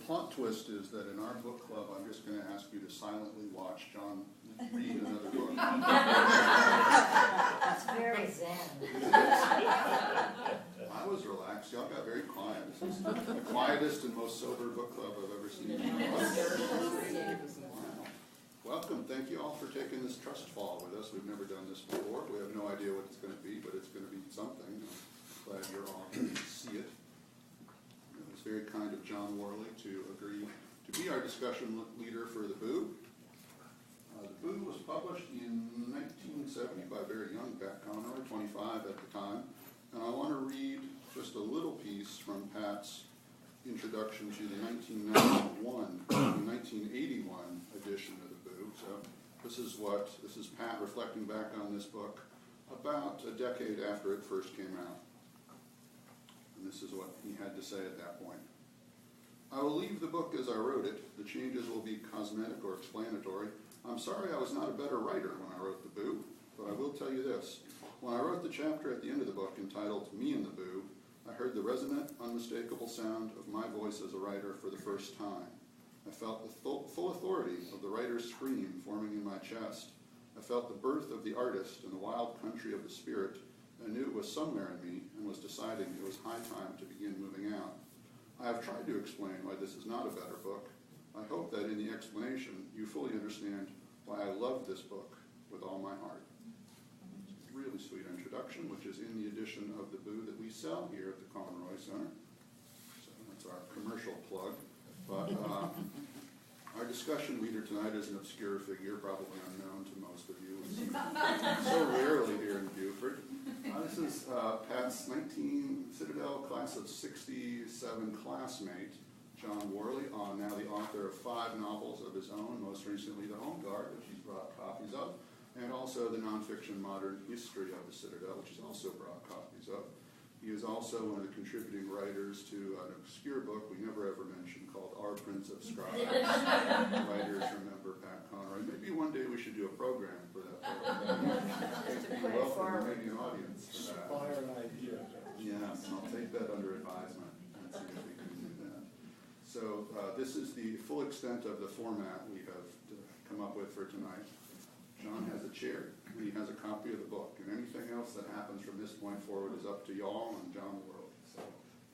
plot twist is that in our book club, I'm just going to ask you to silently watch John read another book. It's very zen. I was relaxed. Y'all got very quiet. This is the quietest and most sober book club I've ever seen. Wow. Welcome. Thank you all for taking this trust fall with us. We've never done this before. We have no idea what it's going to be, but it's going to be something. I'm glad you're all going to see it. It was very kind of John Worley to agree to be our discussion leader for the Boo. The Boo was published in 1970 by a very young Pat Conroy, 25 at the time. And I want to read just a little piece from Pat's introduction to the 1981 edition of the Boo. So this is Pat reflecting back on this book about a decade after it first came out. And this is what he had to say at that point. I will leave the book as I wrote it. The changes will be cosmetic or explanatory. I'm sorry I was not a better writer when I wrote the Boo, but I will tell you this. When I wrote the chapter at the end of the book entitled Me and the Boo, I heard the resonant, unmistakable sound of my voice as a writer for the first time. I felt the full authority of the writer's scream forming in my chest. I felt the birth of the artist in the wild country of the spirit. I knew it was somewhere in me and was deciding it was high time to begin moving out. I have tried to explain why this is not a better book. I hope that in the explanation you fully understand why I love this book with all my heart. It's a really sweet introduction, which is in the edition of the Boo that we sell here at the Conroy Center. So that's our commercial plug. But our discussion leader tonight is an obscure figure, probably unknown to most of you. So rarely here in Beaufort. This is Pat's Citadel class of 67 classmate, John Worley, now the author of 5 novels of his own, most recently The Home Guard, which he's brought copies of, and also the nonfiction Modern History of the Citadel, which he's also brought copies of. He is also one of the contributing writers to an obscure book we never ever mentioned called Our Prince of Scribes. Writers remember Pat Conroy. Maybe one day we should do a program for that program. You're welcome, maybe an audience for that. Fire an idea. Yes, I'll take that under advisement and see if we can do that. So this is the full extent of the format we have come up with for tonight. John has a chair, and he has a copy of the book. And anything else that happens from this point forward is up to y'all and John Worley. So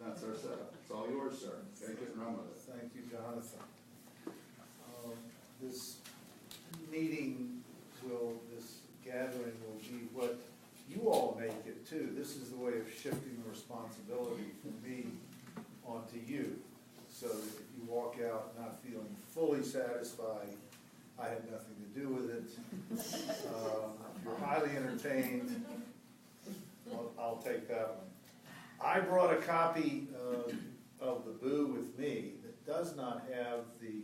that's our setup. It's all yours, sir. Take it and run with it. Thank you, Jonathan. This gathering will be what you all make it too. This is the way of shifting the responsibility from me onto you. So that if you walk out not feeling fully satisfied, I had nothing to do with it. If you're highly entertained, I'll take that one. I brought a copy of the Boo with me that does not have the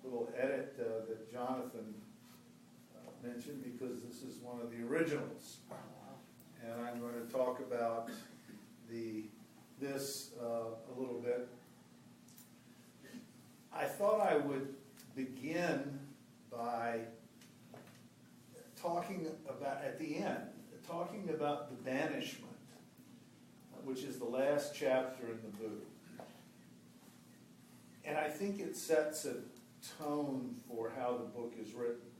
little edit that Jonathan mentioned, because this is one of the originals. And I'm going to talk about this a little bit. I thought I would begin by talking about, at the end, talking about the banishment, which is the last chapter in the Boo. And I think it sets a tone for how the book is written.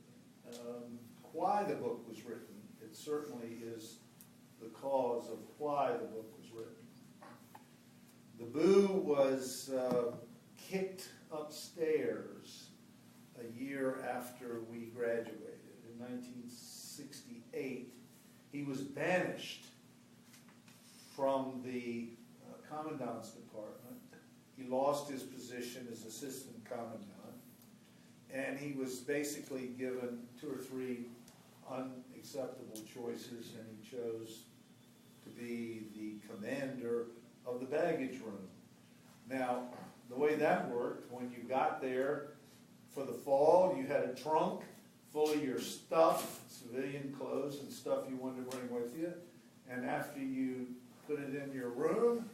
Why the book was written, it certainly is the cause of why the book was written. The Boo was kicked upstairs a year after we graduated. In 1968, he was banished from the commandant's department. He lost his position as assistant commandant, and he was basically given 2 or 3 unacceptable choices, and he chose to be the commander of the baggage room. Now, the way that worked, when you got there for the fall, you had a trunk full of your stuff, civilian clothes and stuff you wanted to bring with you, and after you put it in your room,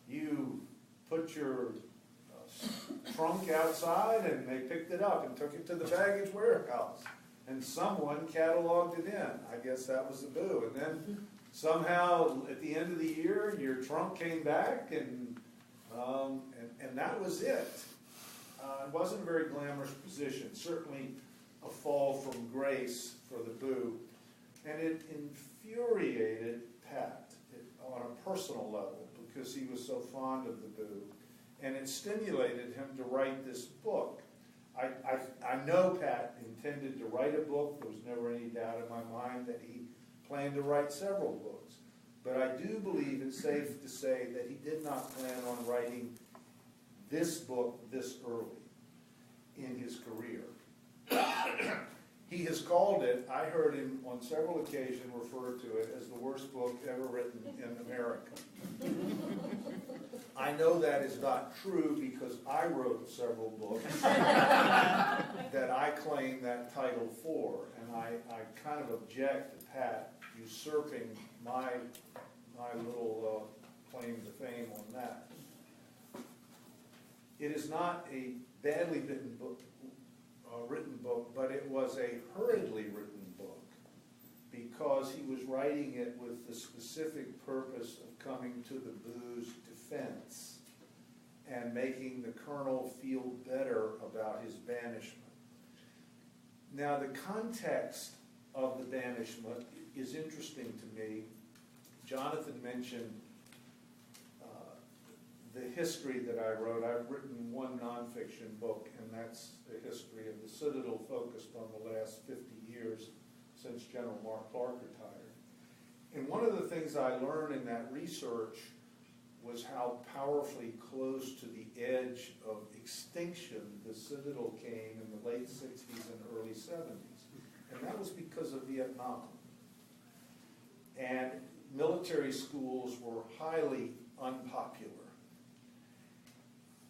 you put your trunk outside, and they picked it up and took it to the baggage warehouse, and someone cataloged it in. I guess that was the Boo. And then somehow at the end of the year, your trunk came back, and And that was it. It wasn't a very glamorous position, certainly a fall from grace for the Boo. And it infuriated Pat on a personal level because he was so fond of the Boo. And it stimulated him to write this book. I know Pat intended to write a book. There was never any doubt in my mind that he planned to write several books. But I do believe it's safe to say that he did not plan on writing this book this early in his career. He has called it, I heard him on several occasions refer to it as the worst book ever written in America. I know that is not true because I wrote several books that I claim that title for, and I kind of object to Pat usurping my little claim to fame on that. It is not a badly written book, but it was a hurriedly written book because he was writing it with the specific purpose of coming to the Boo's defense and making the Colonel feel better about his banishment. Now, the context of the banishment is interesting to me. Jonathan mentioned the history that I wrote. I've written one nonfiction book, and that's the history of the Citadel, focused on the last 50 years since General Mark Clark retired. And one of the things I learned in that research was how powerfully close to the edge of extinction the Citadel came in the late 60s and early 70s. And that was because of Vietnam. And military schools were highly unpopular.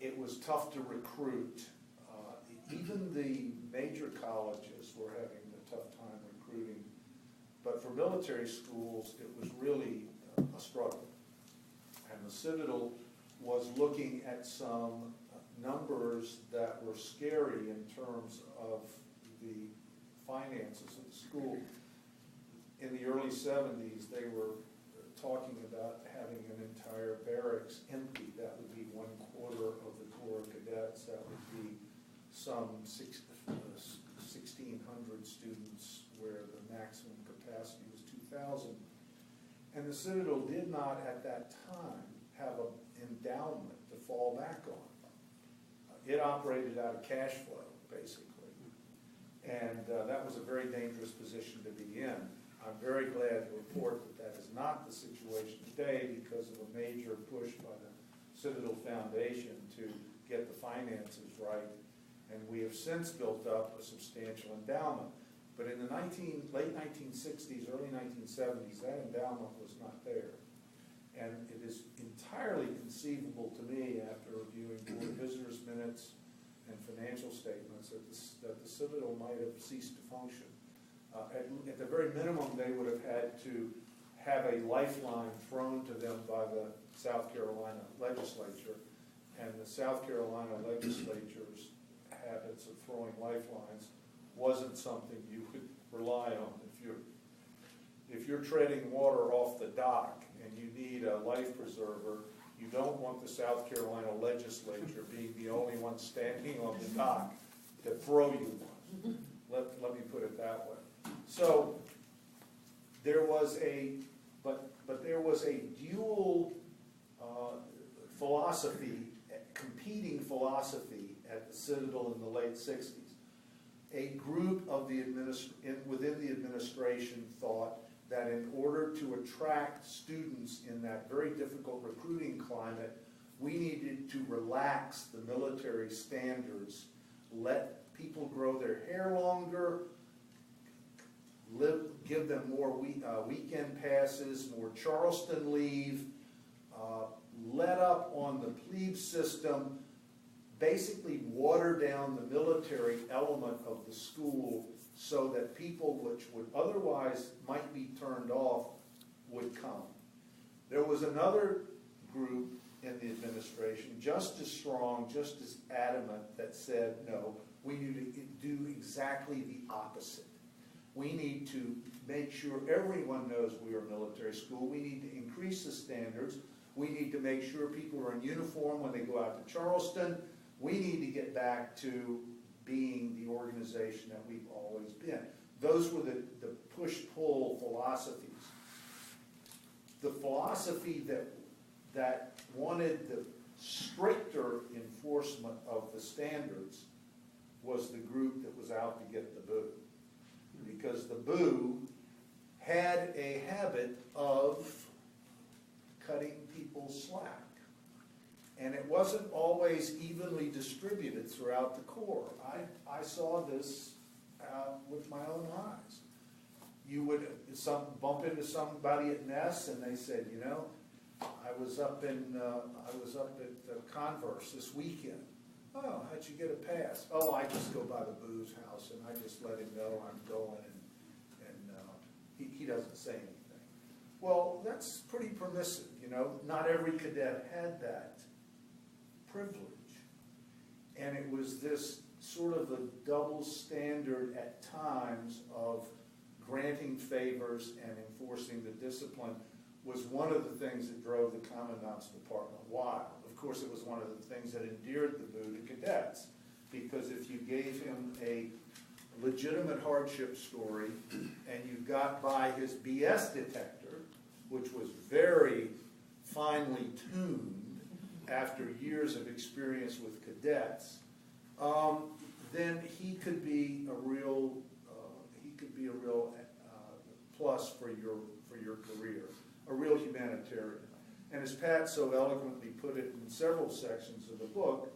It was tough to recruit. Even the major colleges were having a tough time recruiting. But for military schools, it was really a struggle. And the Citadel was looking at some numbers that were scary in terms of the finances of the school. In the early 70s, they were talking about having an entire barracks empty. That would be 1/4 of the Corps of Cadets. That would be some 1,600 students, where the maximum capacity was 2,000. And the Citadel did not, at that time, have an endowment to fall back on. It operated out of cash flow, basically. And that was a very dangerous position to be in. I'm very glad to report that that is not the situation today because of a major push by the Citadel Foundation to get the finances right. And we have since built up a substantial endowment. But in the late 1960s, early 1970s, that endowment was not there. And it is entirely conceivable to me, after reviewing board of visitors' minutes and financial statements, that the Citadel might have ceased to function. At the very minimum, they would have had to have a lifeline thrown to them by the South Carolina legislature. And the South Carolina legislature's habits of throwing lifelines wasn't something you could rely on. If you're treading water off the dock and you need a life preserver, you don't want the South Carolina legislature being the only one standing on the dock to throw you one. Let me put it that way. So there was there was a dual philosophy, competing philosophy at the Citadel in the late 60s. A group of within the administration thought that in order to attract students in that very difficult recruiting climate, we needed to relax the military standards, let people grow their hair longer, give them more weekend passes, more Charleston leave, let up on the plebe system, basically water down the military element of the school so that people which would otherwise might be turned off would come. There was another group in the administration, just as strong, just as adamant, that said, no, we need to do exactly the opposite. We need to make sure everyone knows we are a military school. We need to increase the standards. We need to make sure people are in uniform when they go out to Charleston. We need to get back to being the organization that we've always been. Those were the push-pull philosophies. The philosophy that wanted the stricter enforcement of the standards was the group that was out to get the boo. Because the boo had a habit of cutting people slack. And it wasn't always evenly distributed throughout the Corps. I saw this with my own eyes. You would bump into somebody at Ness, and they said, you know, I was up at Converse this weekend. Oh, how'd you get a pass? Oh, I just go by the booze house, and I just let him know I'm going, and he doesn't say anything. Well, that's pretty permissive, you know. Not every cadet had that privilege. And it was this sort of a double standard at times of granting favors and enforcing the discipline was one of the things that drove the Commandant's Department wild. Of course, it was one of the things that endeared the boo to cadets, because if you gave him a legitimate hardship story and you got by his BS detector, which was very finely tuned after years of experience with cadets, then he could be a real plus for your career, a real humanitarian. And as Pat so eloquently put it in several sections of the book,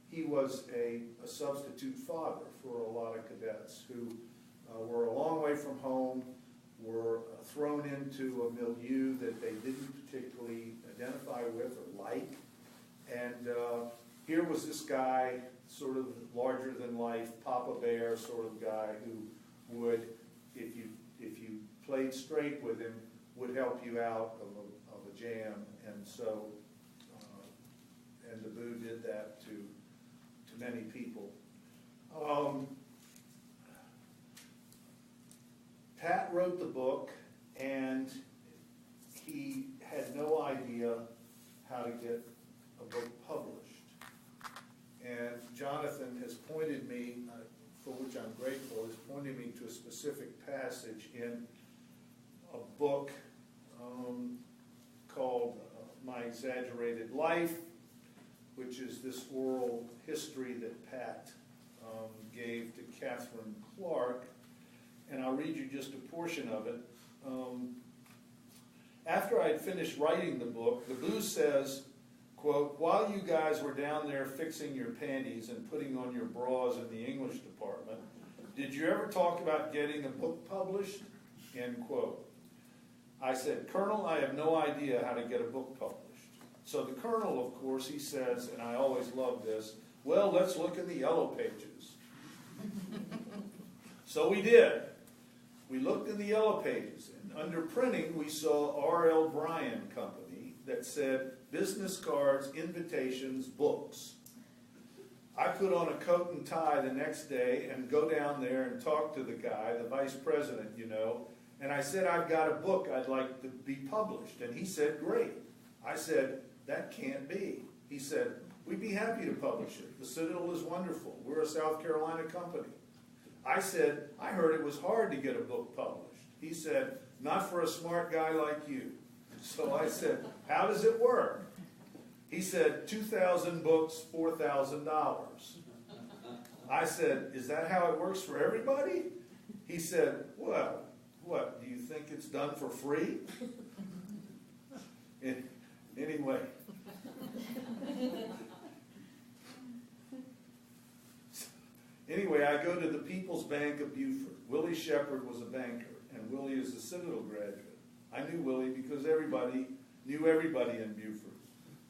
he was a substitute father for a lot of cadets who were a long way from home, were thrown into a milieu that they didn't particularly identify with or like. And here was this guy, sort of larger than life, Papa Bear sort of guy, who would, if you played straight with him, would help you out of a jam. And so, and the boo did that to many people. Pat wrote the book, and he had no idea how to get a book published. And Jonathan has pointed me, for which I'm grateful, has pointed me to a specific passage in a book called My Exaggerated Life, which is this oral history that Pat gave to Catherine Clark. And I'll read you just a portion of it. After I had finished writing the book, the boo says, quote, while you guys were down there fixing your panties and putting on your bras in the English department, did you ever talk about getting a book published? End quote. I said, Colonel, I have no idea how to get a book published. So the Colonel, of course, he says, and I always love this, well, let's look in the yellow pages. So we did. We looked in the yellow pages, and under printing, we saw R.L. Bryan Company that said, business cards, invitations, books. I put on a coat and tie the next day and go down there and talk to the guy, the vice president, you know, and I said, I've got a book I'd like to be published. And he said, great. I said, that can't be. He said, we'd be happy to publish it. The Citadel is wonderful. We're a South Carolina company. I said, I heard it was hard to get a book published. He said, not for a smart guy like you. So I said, how does it work? He said, 2,000 books, $4,000. I said, is that how it works for everybody? He said, well, what, do you think it's done for free? Anyway. Anyway, I go to the People's Bank of Beaufort. Willie Shepard was a banker, and Willie is a Citadel graduate. I knew Willie because everybody knew everybody in Beaufort.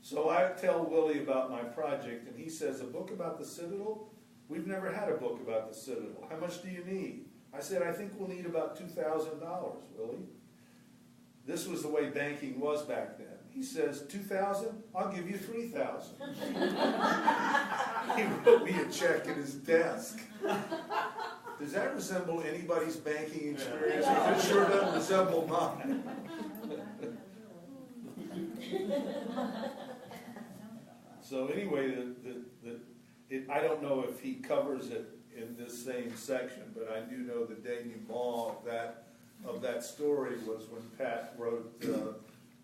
So I tell Willie about my project, and he says, a book about the Citadel? We've never had a book about the Citadel. How much do you need? I said, I think we'll need about $2,000, Willie. This was the way banking was back then. He says, 2,000? I'll give you 3,000. He wrote me a check at his desk. Does that resemble anybody's banking experience? It sure doesn't resemble mine. So anyway, I don't know if he covers it in this same section, but I do know the denouement of that story was when Pat wrote The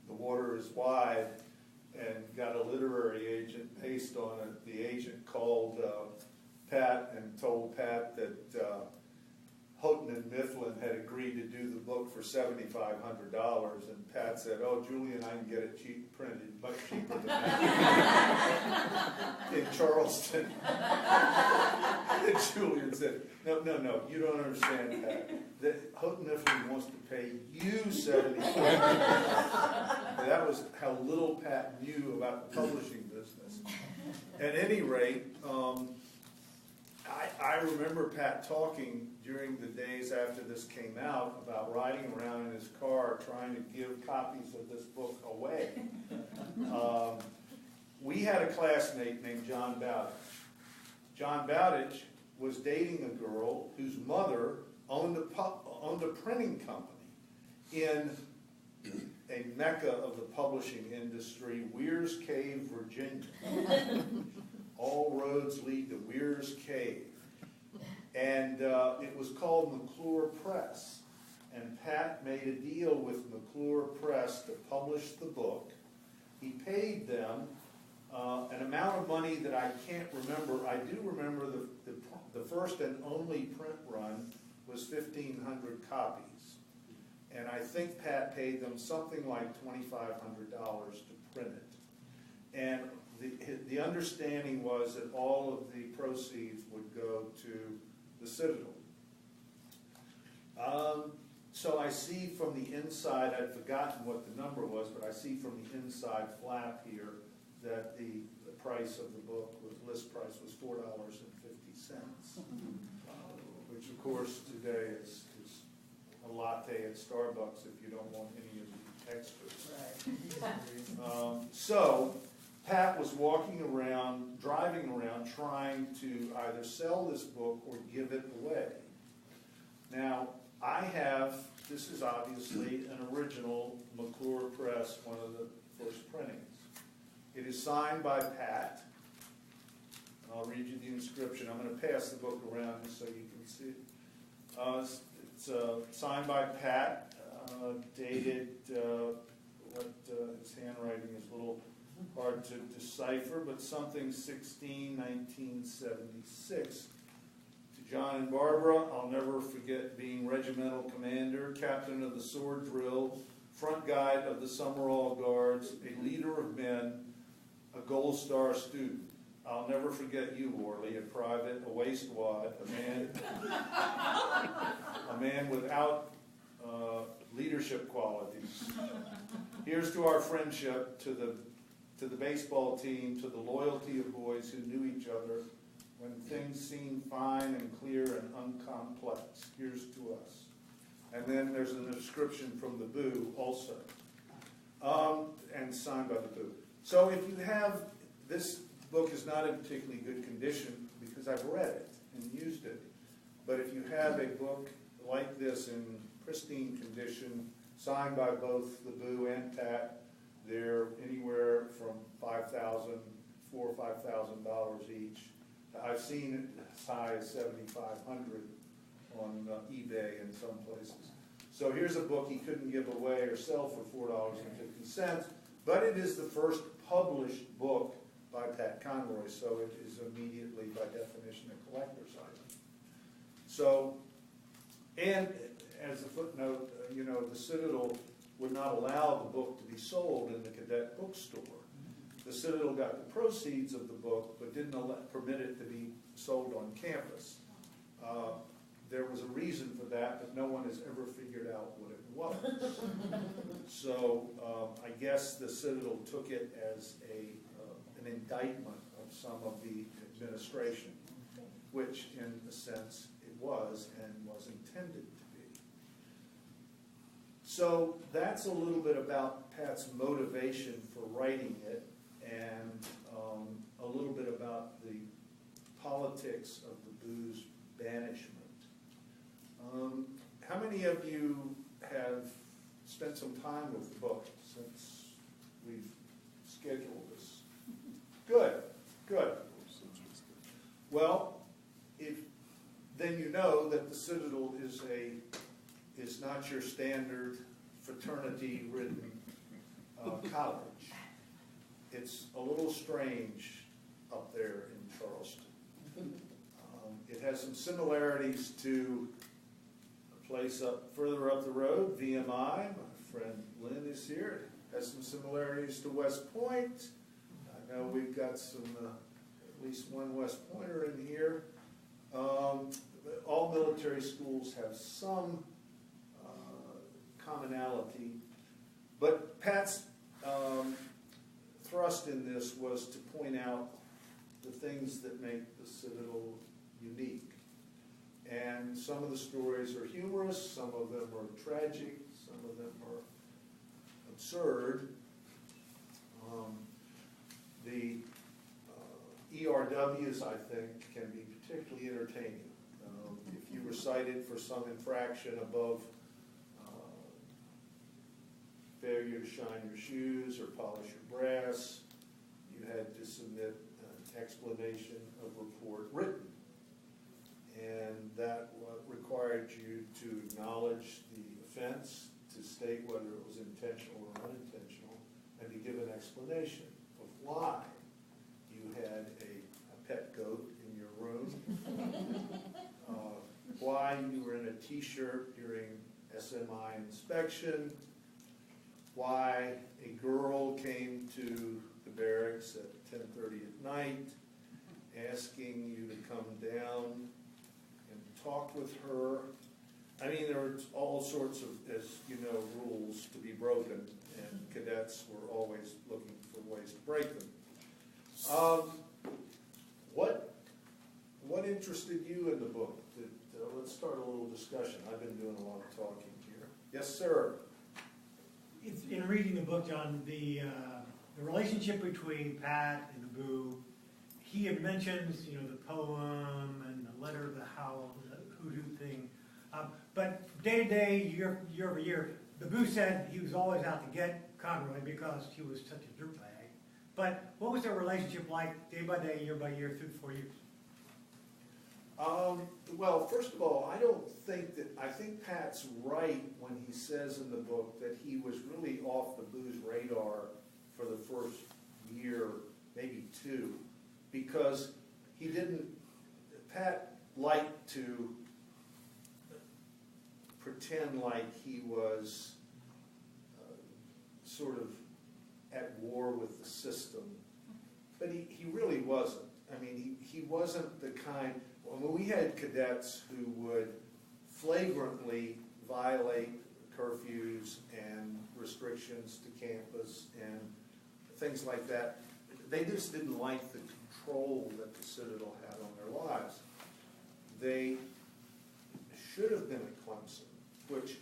Water is Wide and got a literary agent based on it. The agent called Pat and told Pat that Houghton and Mifflin had agreed to do the book for $7,500, and Pat said, "Oh, Julian, I can get it printed much cheaper than that in Charleston." And Julian said, "No, you don't understand, Pat. That Houghton Mifflin wants to pay you $7,500." That was how little Pat knew about the publishing business. At any rate, I remember Pat talking during the days after this came out about riding around in his car trying to give copies of this book away. We had a classmate named John Bowditch. John Bowditch was dating a girl whose mother owned a printing company in a mecca of the publishing industry, Weir's Cave, Virginia. All roads lead to Weir's Cave. And it was called McClure Press. And Pat made a deal with McClure Press to publish the book. He paid them an amount of money that I can't remember. I do remember the first and only print run was 1,500 copies. And I think Pat paid them something like $2,500 to print it. And the understanding was that all of the proceeds would go to the Citadel. So I see from the inside, I'd forgotten what the number was, but I see from the inside flap here that the price of the book, list price, was $4.50, which of course today is a latte at Starbucks if you don't want any of the extras. Right. So Pat was walking around, driving around, trying to either sell this book or give it away. Now, this is obviously an original McClure Press, one of the first printings. It is signed by Pat. I'll read you the inscription. I'm going to pass the book around so you can see it. It's signed by Pat, dated, his handwriting is a little hard to decipher, but something 1976. To John and Barbara, I'll never forget being regimental commander, captain of the sword drill, front guide of the Summerall Guards, a leader of men, a Gold Star student. I'll never forget you, Worley, a private, a waist wad, a man without leadership qualities. Here's to our friendship, to the baseball team, to the loyalty of boys who knew each other when things seemed fine and clear and uncomplex. Here's to us. And then there's an inscription from the Boo also, and signed by the Boo. So if you have, this book is not in particularly good condition because I've read it and used it, but if you have a book like this in pristine condition, signed by both the Boo and Pat, they're anywhere from $4,000 or $5,000 each. I've seen it as high as $7,500 on eBay in some places. So here's a book he couldn't give away or sell for $4.50, but it is the first published book by Pat Conroy, so it is immediately, by definition, a collector's item. So, and as a footnote, the Citadel would not allow the book to be sold in the cadet bookstore. The Citadel got the proceeds of the book, but didn't permit it to be sold on campus. There was a reason for that, but no one has ever figured out what it was. So I guess the Citadel took it as an indictment of some of the administration, which in a sense it was and was intended to be. So that's a little bit about Pat's motivation for writing it, and a little bit about the politics of the Boo's banishment. How many of you have spent some time with the book since we've schedule this. Good, good. Well, then you know that the Citadel is not your standard fraternity-ridden college. It's a little strange up there in Charleston. It has some similarities to a place further up the road, VMI. My friend Lynn is here. It has some similarities to West Point. I know we've got some, at least one West Pointer in here. All military schools have some commonality, but Pat's thrust in this was to point out the things that make the Citadel unique. And some of the stories are humorous, some of them are tragic, some of them are absurd. The ERWs, I think, can be particularly entertaining. If you were cited for some infraction above failure to shine your shoes or polish your brass, you had to submit an explanation of report written. And that required you to acknowledge the offense, to state whether it was intentional or unintentional, and to give an explanation of why you had a pet goat in your room, why you were in a t-shirt during SMI inspection, why a girl came to the barracks at 10:30 at night, asking you to come down and talk with her. I mean, there were all sorts of, as you know, rules to be broken, and cadets were always looking for ways to break them. What interested you in the book? Let's start a little discussion. I've been doing a lot of talking here. Yes, sir. In reading the book, John, the relationship between Pat and the Boo, he had mentioned, the poem and the letter of the howl, the hoodoo thing. But day to day, year over year, the Boo said he was always out to get Conroy because he was such a dirtbag. But what was their relationship like day by day, year by year, through the 4 years? Well, first of all, I think Pat's right when he says in the book that he was really off the Boo's radar for the first year, maybe two, because Pat liked to pretend like he was sort of at war with the system, but he really wasn't. I mean, he wasn't the kind. Well, we had cadets who would flagrantly violate curfews and restrictions to campus and things like that. They just didn't like the control that the Citadel had on their lives. They should have been at Clemson, which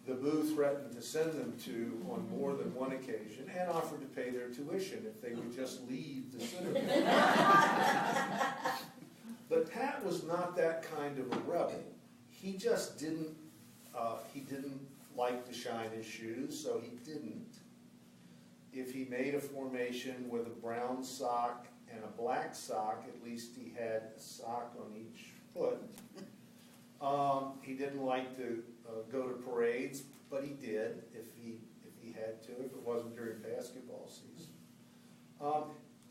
the Boo threatened to send them to on more than one occasion, and offered to pay their tuition if they would just leave the Citadel. But Pat was not that kind of a rebel. He just didn't like to shine his shoes, so he didn't. If he made a formation with a brown sock and a black sock, at least he had a sock on each foot. He didn't like to go to parades, but he did if he had to, if it wasn't during basketball season.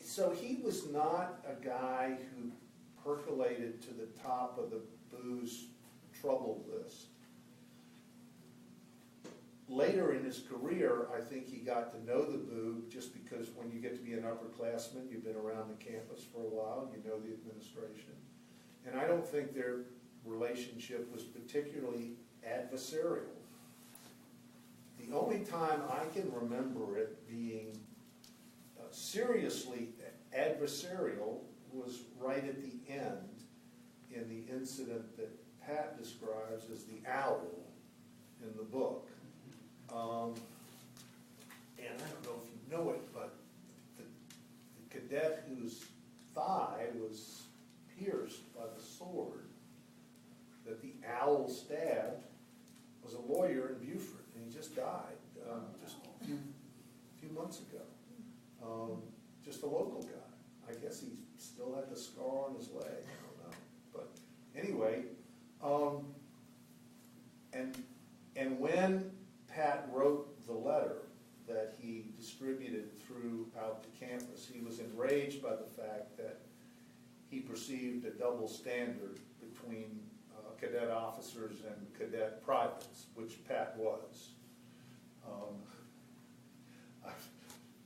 So he was not a guy who percolated to the top of the Boo's trouble list. Later in his career, I think he got to know the Boo just because when you get to be an upperclassman, you've been around the campus for a while, you know the administration. And I don't think their relationship was particularly adversarial. The only time I can remember it being seriously adversarial was right at the end in the incident that Pat describes as the owl in the book. And I don't know if you know it, but the cadet whose thigh was pierced by the sword that the owl stabbed was a lawyer in Beaufort, and he just died just a few months ago. And when Pat wrote the letter that he distributed throughout the campus, he was enraged by the fact that he perceived a double standard between cadet officers and cadet privates, which Pat was.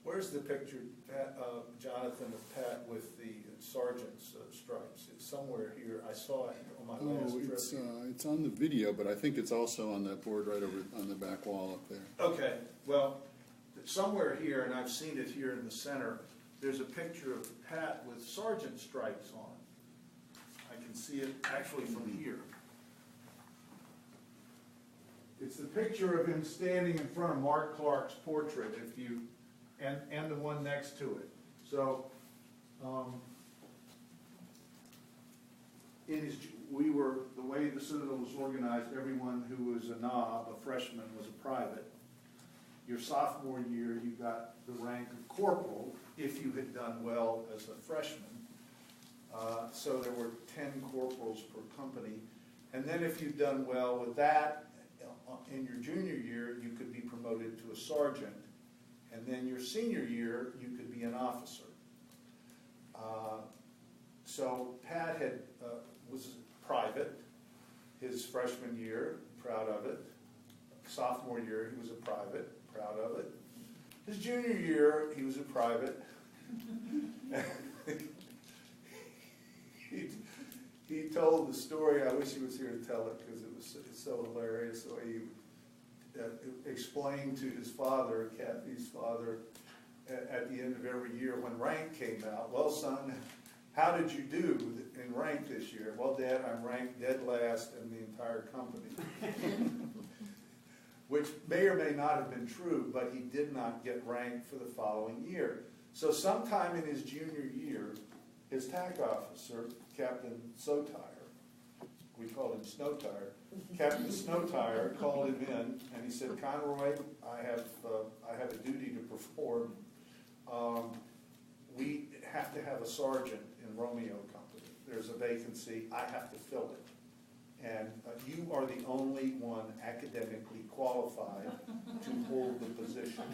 Where's the picture, Pat, Jonathan, of Pat with the sergeant's stripes? It's somewhere here. I saw it on my last trip. It's on the video, but I think it's also on that board right over on the back wall up there. Okay, well, somewhere here, and I've seen it here in the center, there's a picture of Pat with sergeant stripes on. I can see it actually from here. It's the picture of him standing in front of Mark Clark's portrait, if you, and the one next to it. So, the way the Citadel was organized, everyone who was a knob, a freshman, was a private. Your sophomore year, you got the rank of corporal if you had done well as a freshman. So there were 10 corporals per company. And then if you'd done well with that, in your junior year, you could be promoted to a sergeant. And then your senior year, you could be an officer. So Pat was private his freshman year, proud of it. Sophomore year, he was a private, proud of it. His junior year, he was a private. He told the story, I wish he was here to tell it because it's so hilarious, the way he explained to his father, Kathy's father, at the end of every year when rank came out, well, son, how did you do in rank this year? Well, Dad, I'm ranked dead last in the entire company. Which may or may not have been true, but he did not get ranked for the following year. So sometime in his junior year, his TAC officer, Captain Snowtire, we called him Snowtire, Captain Snowtire called him in and he said, Conroy, I have a duty to perform. We have to have a sergeant in Romeo Company. There's a vacancy, I have to fill it. And you are the only one academically qualified to hold the position.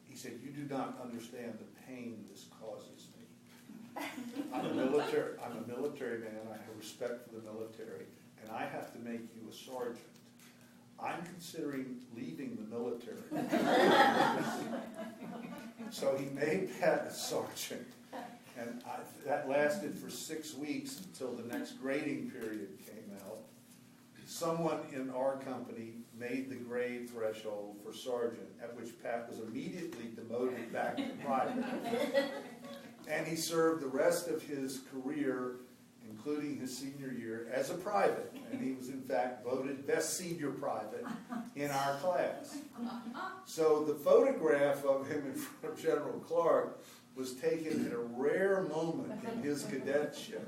He said, you do not understand the pain this causes me. I'm a military man, I have respect for the military, and I have to make you a sergeant. I'm considering leaving the military. So he made Pat a sergeant. And that lasted for 6 weeks until the next grading period came out. Someone in our company made the grade threshold for sergeant, at which Pat was immediately demoted back to private. And he served the rest of his career, including his senior year, as a private. And he was in fact voted best senior private in our class. So the photograph of him in front of General Clark was taken at a rare moment in his cadetship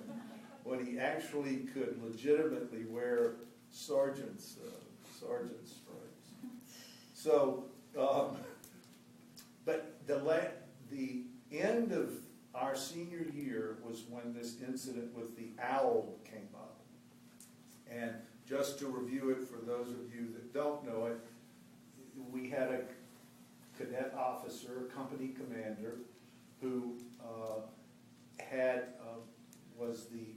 when he actually could legitimately wear sergeant's stripes. So, but the end of our senior year was when this incident with the owl came up. And just to review it for those of you that don't know it, we had a cadet officer, company commander, who was the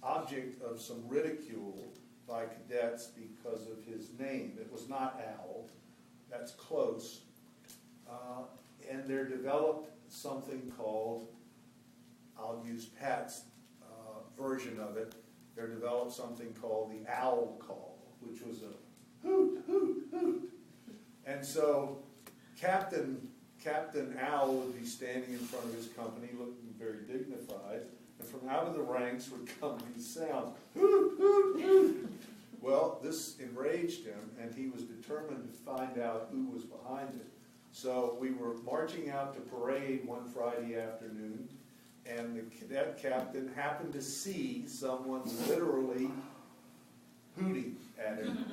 object of some ridicule by cadets because of his name. It was not Owl, that's close. And there developed something called, I'll use Pat's version of it, there developed something called the owl call, which was a hoot, hoot, hoot. And so Captain Owl would be standing in front of his company looking very dignified, and from out of the ranks would come these sounds, hoot, hoot, hoot. Well, this enraged him, and he was determined to find out who was behind it. So we were marching out to parade one Friday afternoon, and the cadet captain happened to see someone literally hooting at him.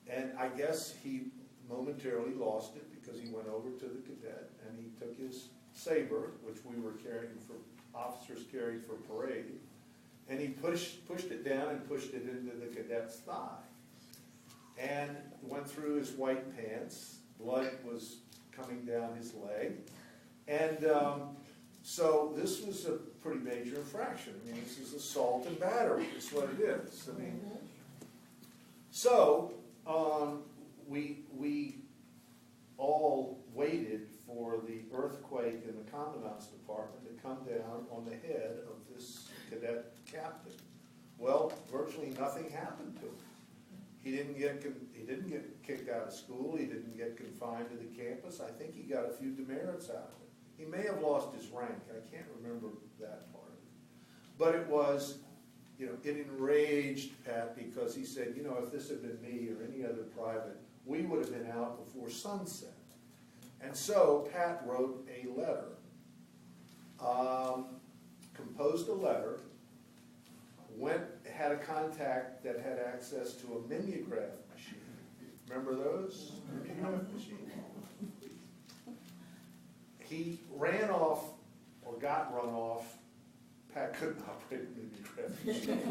And I guess he momentarily lost it because he went over to the cadet and he took his saber, which we were carrying for, officers carried for parade, pushed it down and pushed it into the cadet's thigh. And went through his white pants. Blood was coming down his leg. And so this was a pretty major infraction. I mean, this is assault and battery. That's what it is. I mean, so we all waited for the earthquake in the Commandant's Department to come down on the head of this cadet captain. Well, virtually nothing happened to him. He didn't get kicked out of school. He didn't get confined to the campus. I think he got a few demerits out of it. He may have lost his rank. I can't remember that part of it. But it was, you know, it enraged Pat because he said, you know, if this had been me or any other private, we would have been out before sunset. And so Pat wrote a letter, composed a letter, had a contact that had access to a mimeograph machine. Remember those? Mimeograph machine. He ran off, or got run off. Pat couldn't operate a mimeograph machine.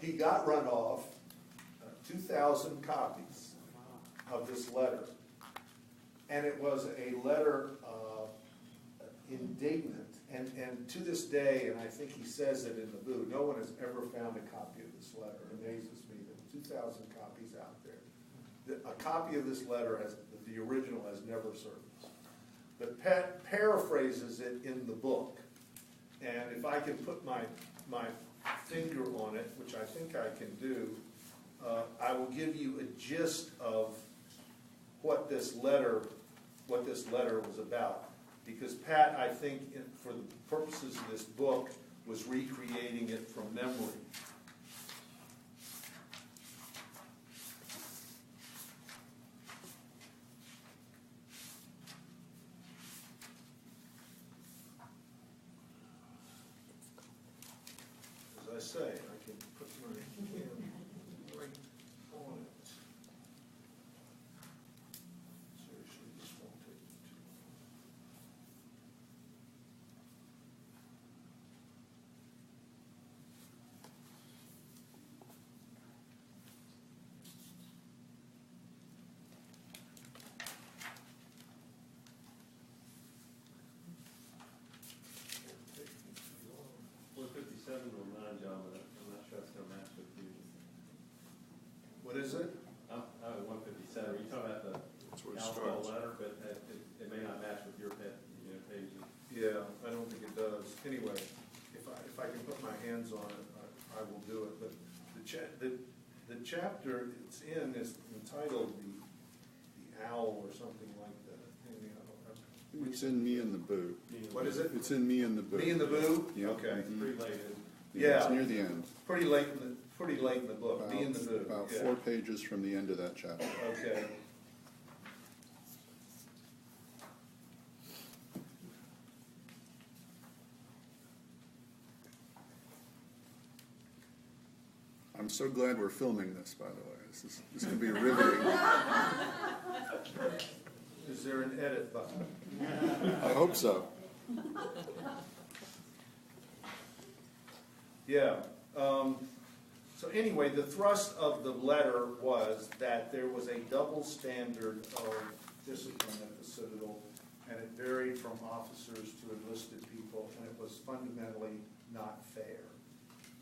He got run off 2,000 copies of this letter. And it was a letter indignant. And to this day, and I think he says it in the book, no one has ever found a copy of this letter. It amazes me that 2,000 copies out there. A copy of this letter, the original, has never surfaced. But Pat paraphrases it in the book. And if I can put my finger on it, which I think I can do, I will give you a gist of what this letter was about. Because Pat, I think, for the purposes of this book, was recreating it from memory. As I say, I can put my hand right on it. Seriously, this won't take me too long. Won't take me too long. 157 will remind John, but I'm not sure it's going to match with you. What is it? I'm at 157. Are you talking about the That's where it alcohol starts. letter? But it may not match with your pages. Yeah, I don't think it does. Anyway, if I can put my hands on it, I will do it. But the chapter it's in is entitled the Owl or something like that. It's in Me and the Boo. What is it? It's in Me and the Boo. Me and the Boo? Yeah. Okay. Mhm. Pretty late, isn't it? Yeah. It's near the end. Pretty late in the book. Me and the Boo. About Yeah. 4 pages from the end of that chapter. Okay. I'm so glad we're filming this, by the way. This can be riveting. Is there an edit button? I hope so. Yeah. So anyway, the thrust of the letter was that there was a double standard of discipline at the Citadel, and it varied from officers to enlisted people, and it was fundamentally not fair.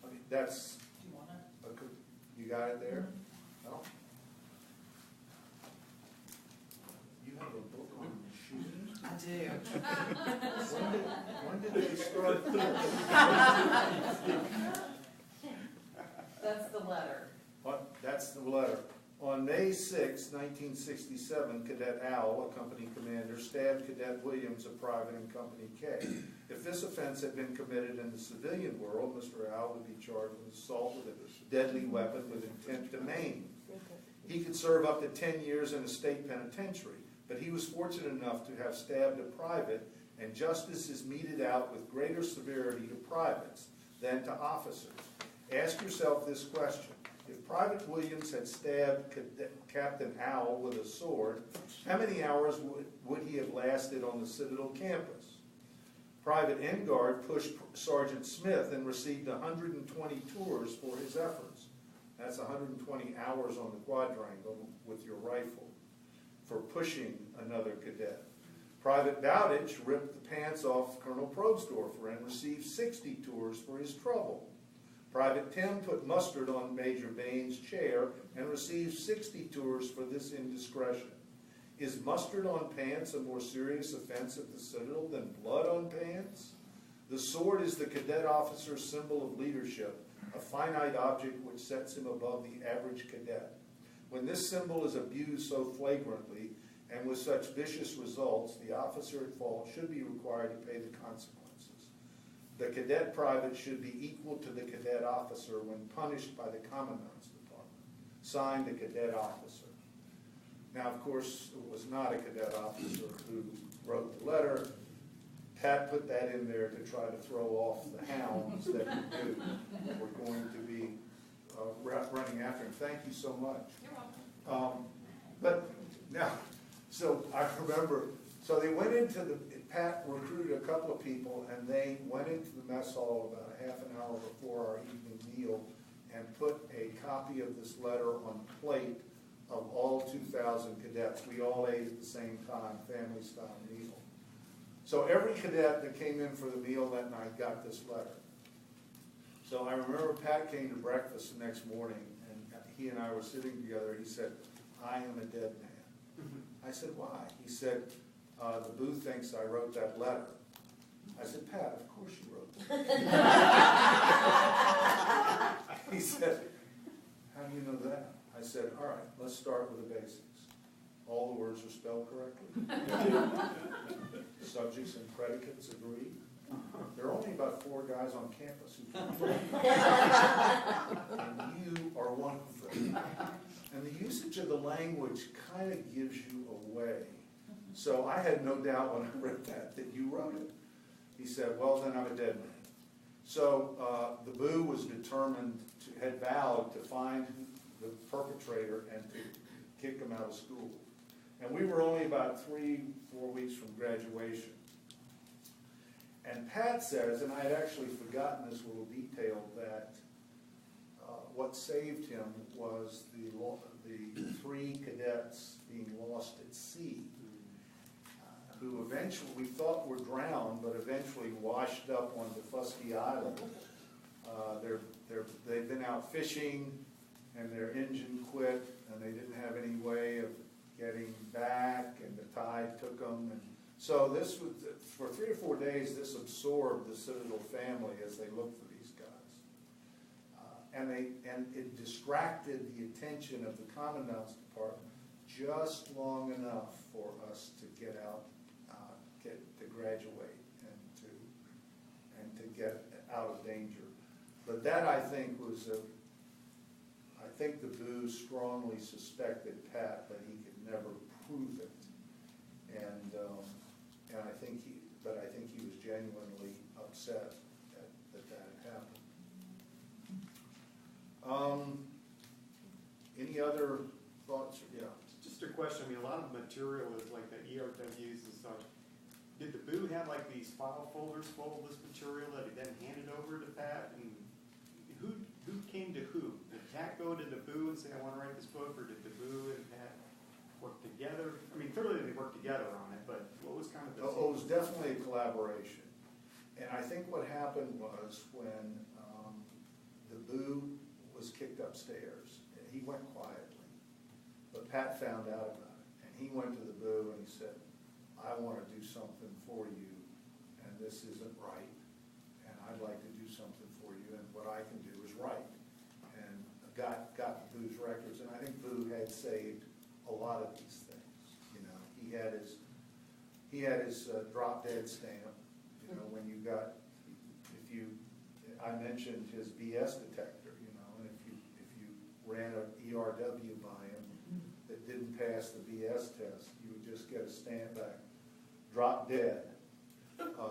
I mean, that's... Do you want it? You got it there? No? You have a book on machines? I do. When did they start? That's the letter. What? That's the letter. On May 6, 1967, Cadet Owl, a company commander, stabbed Cadet Williams, a private in Company K. If this offense had been committed in the civilian world, Mr. Owl would be charged with assault with a deadly weapon with intent to maim. He could serve up to 10 years in a state penitentiary, but he was fortunate enough to have stabbed a private, and justice is meted out with greater severity to privates than to officers. Ask yourself this question. If Private Williams had stabbed Captain Owl with a sword, how many hours would he have lasted on the Citadel campus? Private Engard pushed Sergeant Smith and received 120 tours for his efforts. That's 120 hours on the quadrangle with your rifle for pushing another cadet. Private Bowditch ripped the pants off Colonel Probsdorfer and received 60 tours for his trouble. Private Tim put mustard on Major Bain's chair and received 60 tours for this indiscretion. Is mustard on pants a more serious offense at the Citadel than blood on pants? The sword is the cadet officer's symbol of leadership, a finite object which sets him above the average cadet. When this symbol is abused so flagrantly and with such vicious results, the officer at fault should be required to pay the consequences. The cadet private should be equal to the cadet officer when punished by the Commandant's Department. Signed, the cadet officer. Now, of course, it was not a cadet officer who wrote the letter. Pat put that in there to try to throw off the hounds that were going to be running after him. Thank you so much. You're welcome. But now, so I remember, so they went into the, Pat recruited a couple of people, and they went into the mess hall about a half an hour before our evening meal and put a copy of this letter on plate of all 2,000 cadets. We all ate at the same time, family-style meal. So every cadet that came in for the meal that night got this letter. So I remember Pat came to breakfast the next morning, and he and I were sitting together. He said, "I am a dead man." I said, "Why?" He said, "The boo thinks I wrote that letter." I said, "Pat, of course you wrote it." He said, "How do you know that?" I said, "All right, let's start with the basics. All the words are spelled correctly. Subjects and predicates agree. There are only about 4 guys on campus who can. And you are one of them. And the usage of the language kind of gives you away. So I had no doubt when I read that you wrote it." He said, "Well, then I'm a dead man." So the boo was determined, had vowed to find the perpetrator and to kick him out of school. And we were only about 3-4 weeks from graduation. And Pat says, and I had actually forgotten this little detail, that what saved him was the 3 cadets being lost at sea, who eventually we thought were drowned, but eventually washed up on Defusky Island. They've been out fishing, and their engine quit, and they didn't have any way of getting back, and the tide took them. And so this was, for 3 or 4 days, this absorbed the Citadel family as they looked for these guys. And it distracted the attention of the Commandant's Department just long enough for us to get out, to graduate, and to get out of danger. But that, I think, was I think the boo strongly suspected Pat, but he could never prove it. And I think he was genuinely upset that had happened. Any other thoughts? Yeah. Just a question. I mean, a lot of material is like the ERWs and stuff. Did the boo have like these file folders full of this material that he then handed over to Pat? And who came to who? Did Pat go to the boo and say, "I want to write this book," or did the boo and Pat work together? I mean, clearly they worked together on it, but what was kind of the... It was definitely a collaboration. And I think what happened was when the boo was kicked upstairs, and he went quietly, but Pat found out about it, and he went to the boo and he said, "I want to do something for you, and this isn't right, and I'd like to do something for you, and what I can do is right." And got the boo's records, and I think Boo had saved a lot of these things. You know, he had his drop dead stamp. You know, when you got, I mentioned his BS detector. You know, and if you ran an ERW by him that didn't pass the BS test, you would just get a stamp back, drop dead,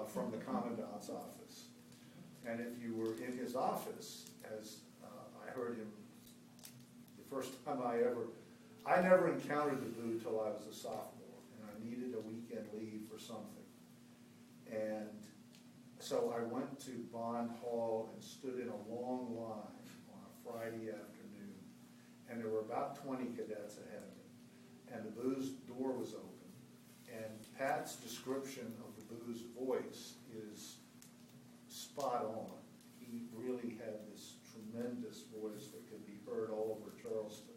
from the Commandant's office. And if you were in his office, as I heard him the first time I never encountered the boo till I was a sophomore, and I needed a weekend leave for something. And So I went to Bond Hall and stood in a long line on a Friday afternoon, and there were about 20 cadets ahead of me. And the booze door was open, and Pat's description of the booze voice is spot on. He really had this tremendous voice that could be heard all over Charleston.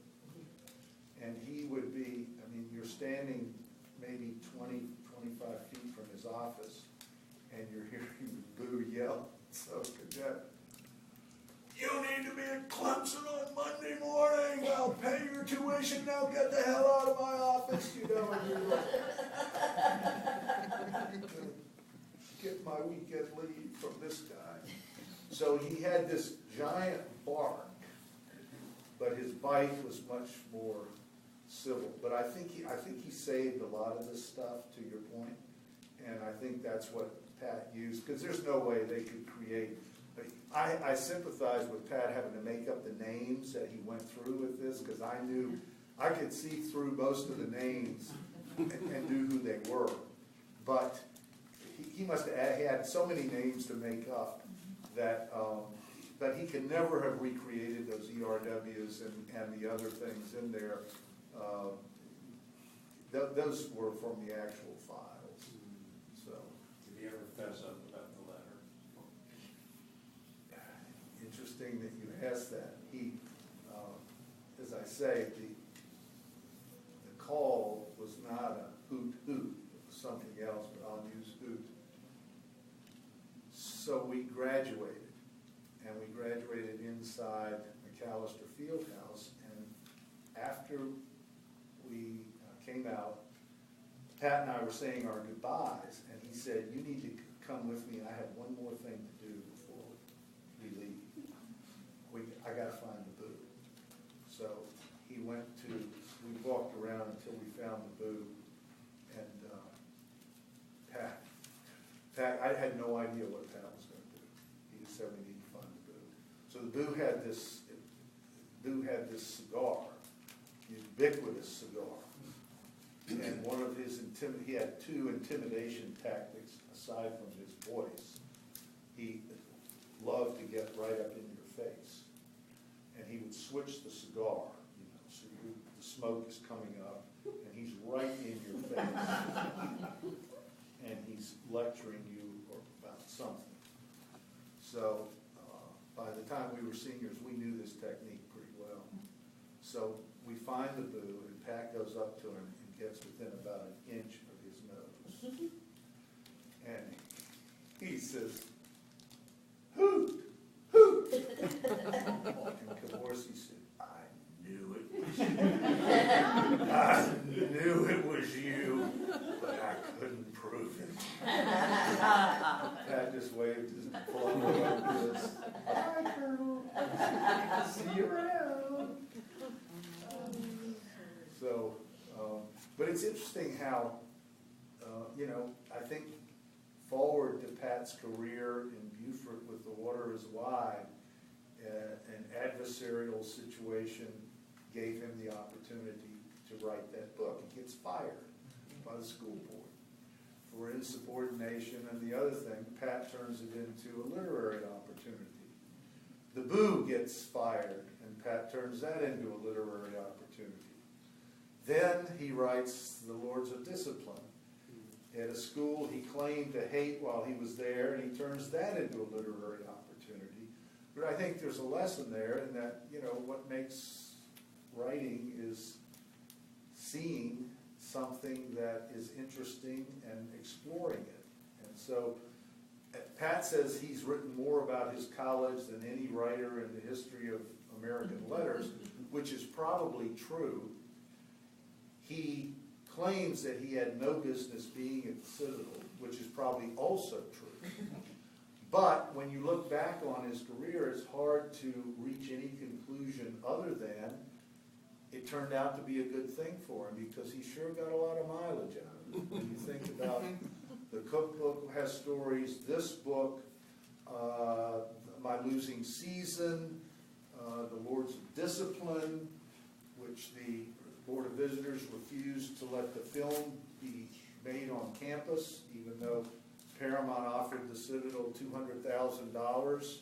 And he would be, I mean, you're standing maybe 20, 25 feet from his office, and you're hearing the boo yell. So, cadet, you need to be at Clemson on Monday morning. I'll pay your tuition. Now get the hell out of my office. You know, and you're like, get my weekend leave from this guy. So he had this giant bark, but his bite was much more civil. But I think he saved a lot of this stuff, to your point, and I think that's what Pat used, because there's no way they could create. I sympathize with Pat having to make up the names that he went through with this, because I knew I could see through most of the names and knew who they were. But he must have had so many names to make up that he could never have recreated those ERWs and the other things in there. Those were from the actual files. So, Did he ever fess up about the letter? interesting that you asked that. He, as I say, the call was not a hoot hoot, it was something else, but I'll use hoot. So we graduated, and we graduated inside McAllister Fieldhouse, and after we came out, Pat and I were saying our goodbyes, and he said, you need to come with me, I have one more thing to do before we leave. I gotta find the boo. So he we walked around until we found the boo, and Pat, I had no idea what Pat was gonna do. He just said we need to find the boo. So the boo had this cigar, ubiquitous cigar. And one of his he had two intimidation tactics aside from his voice. He loved to get right up in your face, and he would switch the cigar. So the smoke is coming up, and he's right in your face, and he's lecturing you about something. So by the time we were seniors, we knew this technique pretty well. So we find the boo, and Pat goes up to him and gets within about an inch of his nose. And he says, hoot, hoot. And Cavorsi said, I knew it was you. I knew it was you, but I couldn't prove it. Pat just waved his palm like this. Bye, Colonel. See you around. So, but it's interesting how, I think forward to Pat's career in Beaufort with The Water is Wide, an adversarial situation gave him the opportunity to write that book. He gets fired by the school board for insubordination, and the other thing, Pat turns it into a literary opportunity. The boo gets fired, and Pat turns that into a literary opportunity. Then he writes The Lords of Discipline at a school he claimed to hate while he was there, and he turns that into a literary opportunity. But I think there's a lesson there in that, what makes writing is seeing something that is interesting and exploring it. And so Pat says he's written more about his college than any writer in the history of American letters, which is probably true. He claims that he had no business being at the Citadel, which is probably also true. But when you look back on his career, it's hard to reach any conclusion other than it turned out to be a good thing for him, because he sure got a lot of mileage out of it. When you think about the cookbook has stories, this book, My Losing Season, The Lords of Discipline, which the Board of Visitors refused to let the film be made on campus, even though Paramount offered the Citadel $200,000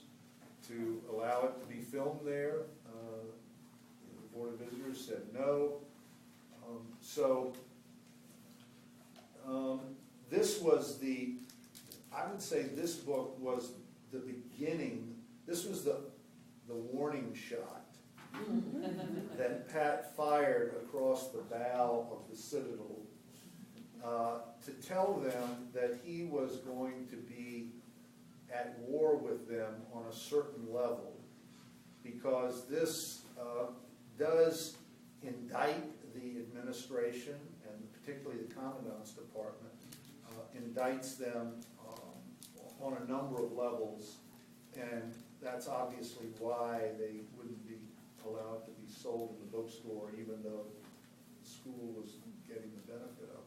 to allow it to be filmed there. The Board of Visitors said no. This was I would say this book was the beginning, this was the warning shot that Pat fired across the bow of the Citadel to tell them that he was going to be at war with them on a certain level, because this does indict the administration, and particularly the Commandant's Department, indicts them on a number of levels, and that's obviously why they wouldn't be allowed to be sold in the bookstore, even though the school was getting the benefit of it.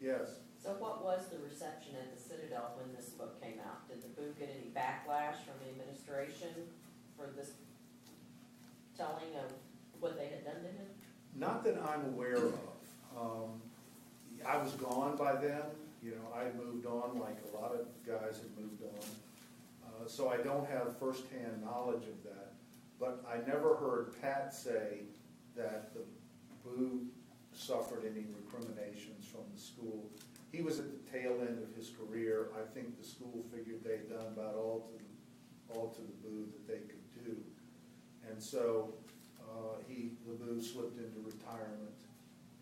Yes? So what was the reception at the Citadel when this book came out? Did the Boo get any backlash from the administration for this telling of what they had done to him? Not that I'm aware of. I was gone by then. I moved on like a lot of guys had moved on. So I don't have firsthand knowledge of that. But I never heard Pat say that the Boo suffered any recriminations from the school. He was at the tail end of his career. I think the school figured they'd done about all to the Boo that they could do. And so the Boo slipped into retirement.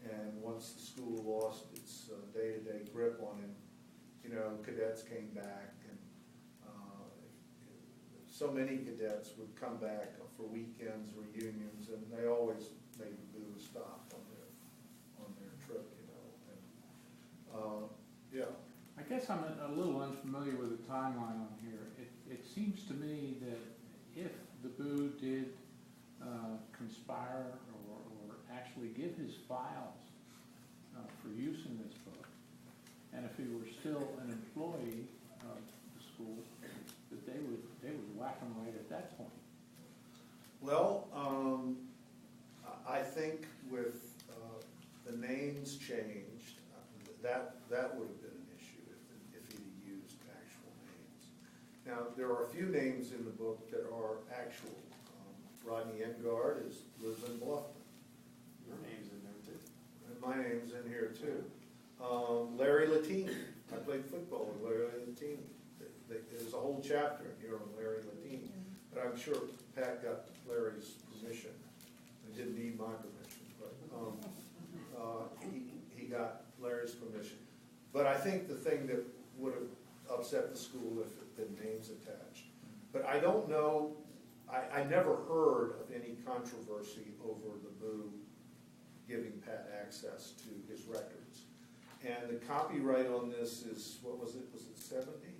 And once the school lost its day-to-day grip on him, cadets came back, and so many cadets would come back for weekends, reunions, and they always made the Boo stop on their trip, And yeah. I guess I'm a little unfamiliar with the timeline on here. It seems to me that if the Boo did conspire or actually give his files for use in this book, and if he were still an employee of the school, that they would whack him right at that point. Well, I think with the names changed, that would have been an issue if he'd used actual names. Now, there are a few names in the book that are actual. Rodney Engard lives in Bluffton. Your name's in there too. And my name's in here too. Larry Latini. I played football with Larry Latini. There's a whole chapter in here on Larry Latini. But I'm sure Pat got Larry's permission. He didn't need my permission, but he got Larry's permission. But I think the thing that would have upset the school if it had been names attached. But I don't know. I never heard of any controversy over the Boo giving Pat access to his records. And the copyright on this is, what was it 70?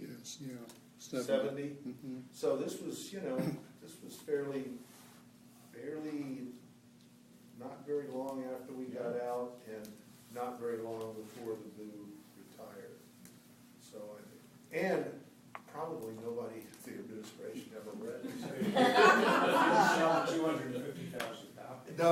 Yes, yeah. 70? Mm-hmm. So this was, this was fairly not very long after we got out, and not very long before the Boo retired. So I think, and probably nobody at the administration ever read it. Selling 250,000 copies. No.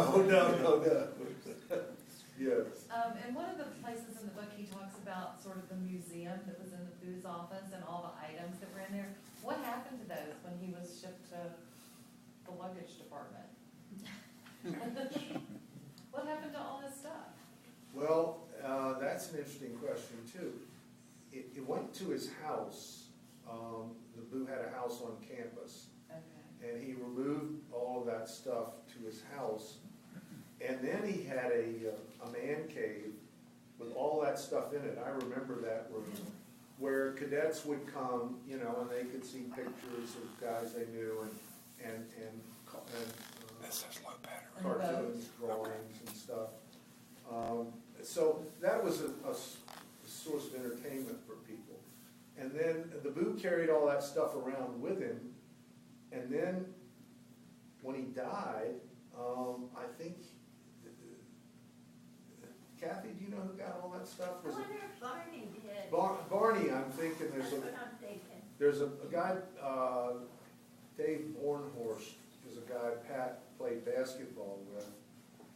Yes. In one of the places in the book, he talks about sort of the museum that was in the Boo's office and all the items that were in there. What happened to those when he was shipped to the luggage department? What happened to all this stuff? Well, that's an interesting question too. It went to his house. The Boo had a house on campus. Okay. And he removed all of that stuff to his house. And then he had a man cave with all that stuff in it. I remember that room where cadets would come, and they could see pictures of guys they knew and cartoons, drawings and stuff. So that was a source of entertainment for people. And then the Boo carried all that stuff around with him. And then when he died, I think, Kathy, do you know who got all that stuff? I wonder if Barney did. Barney, I'm thinking That's what I'm thinking. there's a guy, Dave Bornhorst is a guy Pat played basketball with,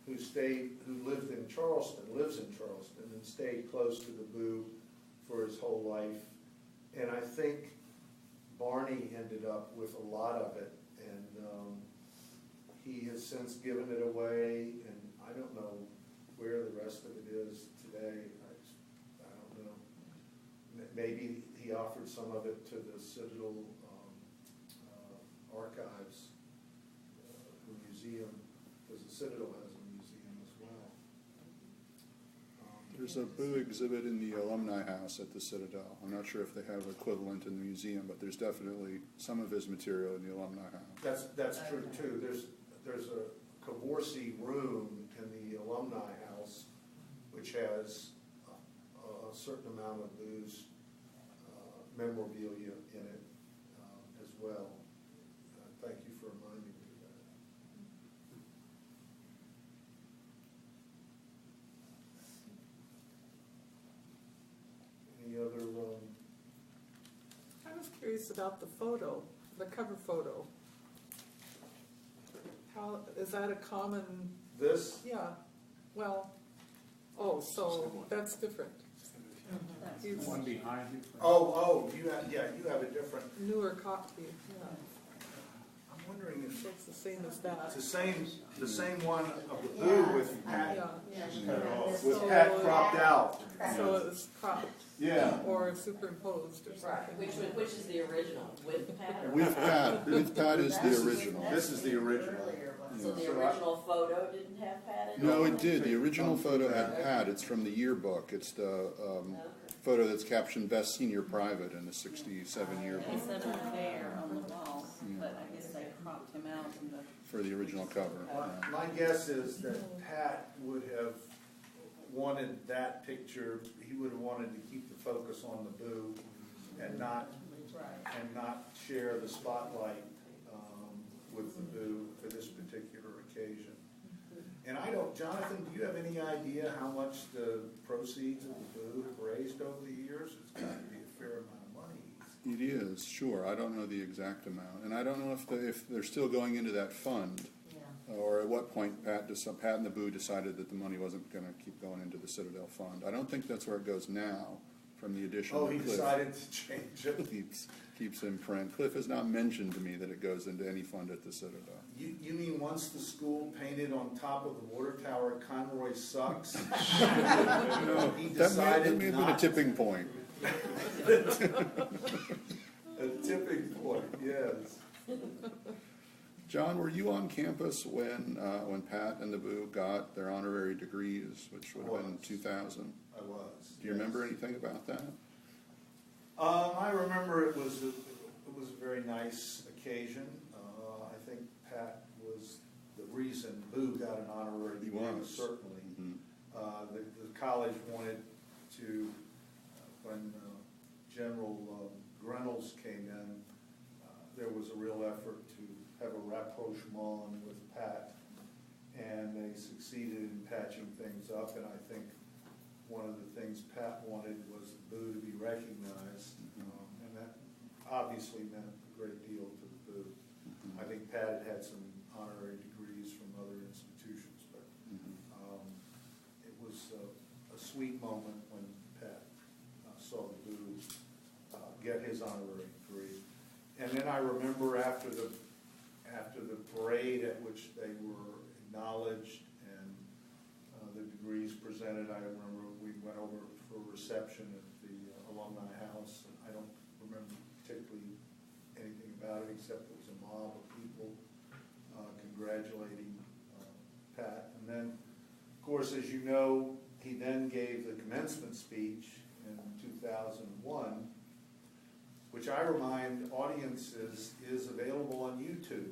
who lived in Charleston, lives in Charleston, and stayed close to the Boo for his whole life. And I think Barney ended up with a lot of it, and he has since given it away, and I don't know where the rest of it is today. I don't know. Maybe he offered some of it to the Citadel Archives, the museum, because the Citadel has a museum as well. There's a Boo exhibit in the Alumni House at the Citadel. I'm not sure if they have equivalent in the museum, but there's definitely some of his material in the Alumni House. That's true too. There's a Cavorsi room in the Alumni House, which has a certain amount of Boo's memorabilia in it as well. Thank you for reminding me of that. Any other, I was curious about the photo, the cover photo. How, is that a common, this? yeah, well, oh, so that's different. The It's one behind you. You have a different, newer copy, yeah, I'm wondering if it's the same as that. it's the same one of the Boo with Pat, Yeah, with Pat cropped out. so it's cropped Yeah. or superimposed or Right, something. which is the original, with Pat or? With Pat is the original. This is the original. So the original photo didn't have Pat in it? No, it did. The original photo had Pat. It's from the yearbook. It's the photo that's captioned Best Senior Private in the 67 yearbook He said it there on the wall, but I guess they cropped him out in the. for the original cover. My guess is that Pat would have wanted that picture, he would have wanted to keep the focus on the Boo and not share the spotlight with the Boo for this particular occasion. And I don't, Jonathan, do you have any idea how much the proceeds of the Boo have raised over the years? It's got to be a fair amount of money. It is, sure. I don't know the exact amount. And I don't know if they're still going into that fund, or at what point Pat and the Boo decided that the money wasn't going to keep going into the Citadel Fund. I don't think that's where it goes now, from the addition Oh, that he Cliff decided to change it. keeps in print. Cliff has not mentioned to me that it goes into any fund at the Citadel. You mean once the school painted on top of the water tower, Conroy sucks? No, He that may have decided been a not. tipping point. A tipping point, yes. John, were you on campus when Pat and the Boo got their honorary degrees, which would have been 2000? I was. Do you remember anything about that? I remember it was a very nice occasion. I think Pat was the reason Boo got an honorary degree, certainly. Mm-hmm. The college wanted to, when General Grenells came in, there was a real effort to have a rapprochement with Pat, and they succeeded in patching things up, and I think one of the things Pat wanted was Boo to be recognized, and that obviously meant a great deal to the Boo. I think Pat had some honorary degrees from other institutions, but it was a sweet moment when Pat saw the Boo get his honorary degree. And then I remember after the parade at which they were acknowledged and the degrees presented, I remember we went over for a reception at the Alumni House, and I don't remember particularly anything about it except it was a mob of people congratulating Pat. And then, of course, as you know, he then gave the commencement speech in 2001, which I remind audiences is available on YouTube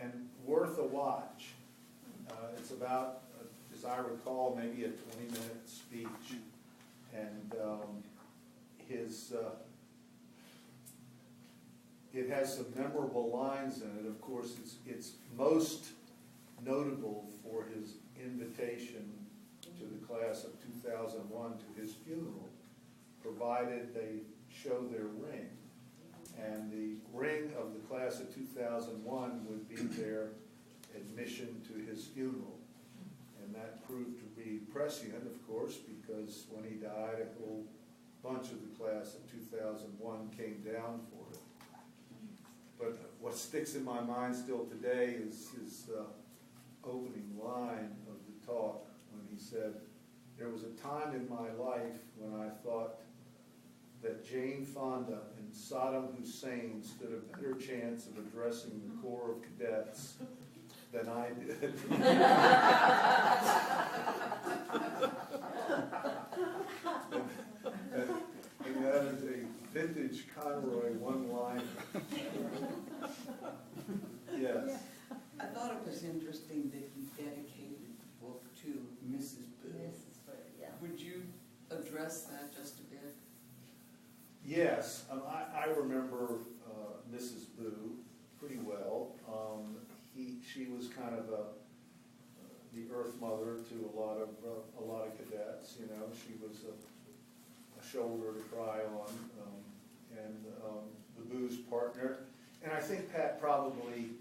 and worth a watch. It's about, as I recall, maybe a 20-minute speech, and it has some memorable lines in it. Of course, it's most notable for his invitation to the class of 2001 to his funeral, provided they show their ring. And the ring of the class of 2001 would be their admission to his funeral. And that proved to be prescient, of course, because when he died, a whole bunch of the class of 2001 came down for it. But what sticks in my mind still today is his opening line of the talk when he said, "There was a time in my life when I thought that Jane Fonda and Saddam Hussein stood a better chance of addressing the Corps of Cadets than I did." and that is a vintage Conroy one-liner. Yes. I thought it was interesting that you dedicated the book to Mrs. Boo. Yeah. Would you address that just a bit? Yes, I remember Mrs. Boo pretty well. She was kind of the earth mother to a lot of cadets. You know, she was a shoulder to cry on, and the Boo's partner. And I think Pat probably